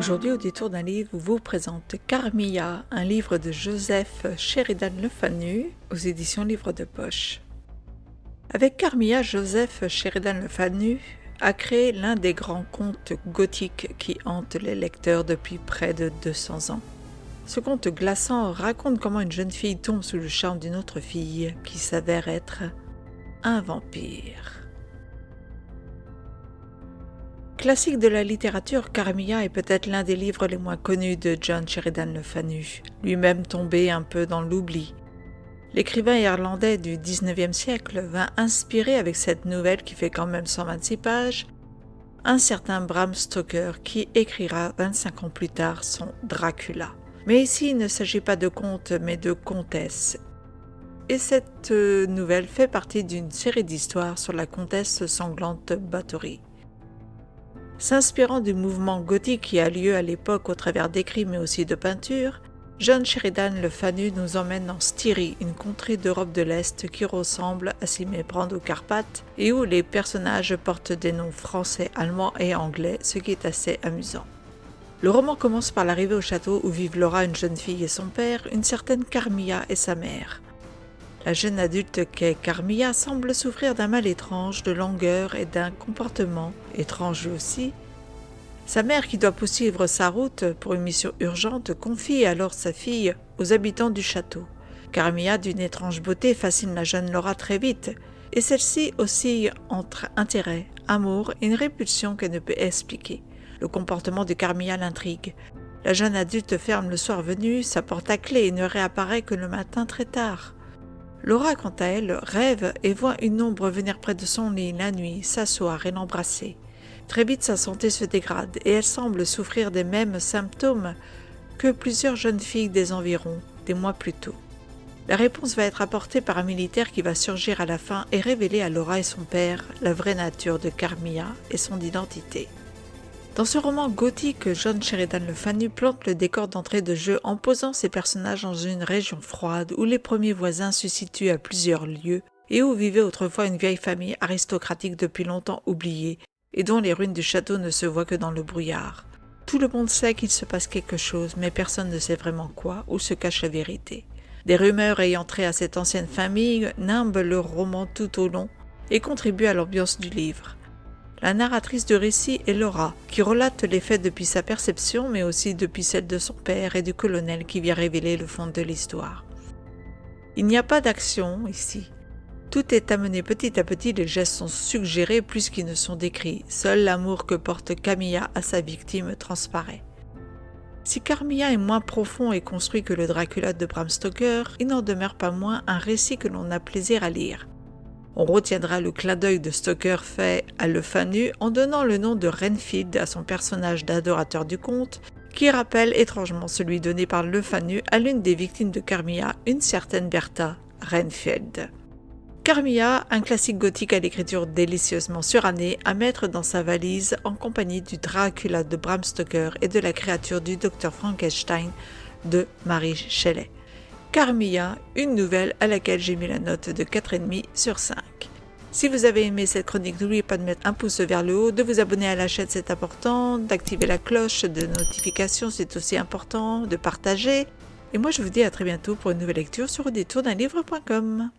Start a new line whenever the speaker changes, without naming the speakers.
Aujourd'hui, au détour d'un livre, vous présente Carmilla, un livre de Joseph Sheridan Le Fanu aux éditions Livre de Poche. Avec Carmilla, Joseph Sheridan Le Fanu a créé l'un des grands contes gothiques qui hantent les lecteurs depuis près de 200 ans. Ce conte glaçant raconte comment une jeune fille tombe sous le charme d'une autre fille qui s'avère être un vampire. Classique de la littérature, Carmilla est peut-être l'un des livres les moins connus de John Sheridan Le Fanu, lui-même tombé un peu dans l'oubli. L'écrivain irlandais du XIXe siècle vint inspirer avec cette nouvelle qui fait quand même 126 pages, un certain Bram Stoker qui écrira 25 ans plus tard son Dracula. Mais ici, il ne s'agit pas de conte, mais de comtesse. Et cette nouvelle fait partie d'une série d'histoires sur la comtesse sanglante Bathory. S'inspirant du mouvement gothique qui a lieu à l'époque au travers d'écrits mais aussi de peintures, John Sheridan Le Fanu nous emmène en Styrie, une contrée d'Europe de l'Est qui ressemble à s'y méprendre aux Carpates et où les personnages portent des noms français, allemands et anglais, ce qui est assez amusant. Le roman commence par l'arrivée au château où vivent Laura, une jeune fille et son père, une certaine Carmilla et sa mère. La jeune adulte qu'est Carmilla semble souffrir d'un mal étrange, de langueur et d'un comportement étrange aussi. Sa mère, qui doit poursuivre sa route pour une mission urgente, confie alors sa fille aux habitants du château. Carmilla, d'une étrange beauté, fascine la jeune Laura très vite, et celle-ci oscille entre intérêt, amour et une répulsion qu'elle ne peut expliquer. Le comportement de Carmilla l'intrigue. La jeune adulte ferme le soir venu sa porte à clé et ne réapparaît que le matin très tard. Laura, quant à elle, rêve et voit une ombre venir près de son lit la nuit, s'asseoir et l'embrasser. Très vite, sa santé se dégrade et elle semble souffrir des mêmes symptômes que plusieurs jeunes filles des environs, des mois plus tôt. La réponse va être apportée par un militaire qui va surgir à la fin et révéler à Laura et son père la vraie nature de Carmilla et son identité. Dans ce roman gothique, John Sheridan Le Fanu plante le décor d'entrée de jeu en posant ses personnages dans une région froide où les premiers voisins se situent à plusieurs lieues et où vivait autrefois une vieille famille aristocratique depuis longtemps oubliée et dont les ruines du château ne se voient que dans le brouillard. Tout le monde sait qu'il se passe quelque chose, mais personne ne sait vraiment quoi, où se cache la vérité. Des rumeurs ayant trait à cette ancienne famille nimbent le roman tout au long et contribuent à l'ambiance du livre. La narratrice de récit est Laura, qui relate les faits depuis sa perception, mais aussi depuis celle de son père et du colonel qui vient révéler le fond de l'histoire. Il n'y a pas d'action ici. Tout est amené petit à petit, les gestes sont suggérés plus qu'ils ne sont décrits. Seul l'amour que porte Carmilla à sa victime transparaît. Si Carmilla est moins profond et construit que le Dracula de Bram Stoker, il n'en demeure pas moins un récit que l'on a plaisir à lire. On retiendra le clin d'œil de Stoker fait à Le Fanu en donnant le nom de Renfield à son personnage d'adorateur du conte, qui rappelle étrangement celui donné par Le Fanu à l'une des victimes de Carmilla, une certaine Bertha Renfield. Carmilla, un classique gothique à l'écriture délicieusement surannée, à mettre dans sa valise en compagnie du Dracula de Bram Stoker et de la créature du Dr Frankenstein de Mary Shelley. Carmilla, une nouvelle à laquelle j'ai mis la note de 4,5 sur 5. Si vous avez aimé cette chronique, n'oubliez pas de mettre un pouce vers le haut, de vous abonner à la chaîne, c'est important, d'activer la cloche de notification, c'est aussi important, de partager. Et moi, je vous dis à très bientôt pour une nouvelle lecture sur audétourdunlivre.com.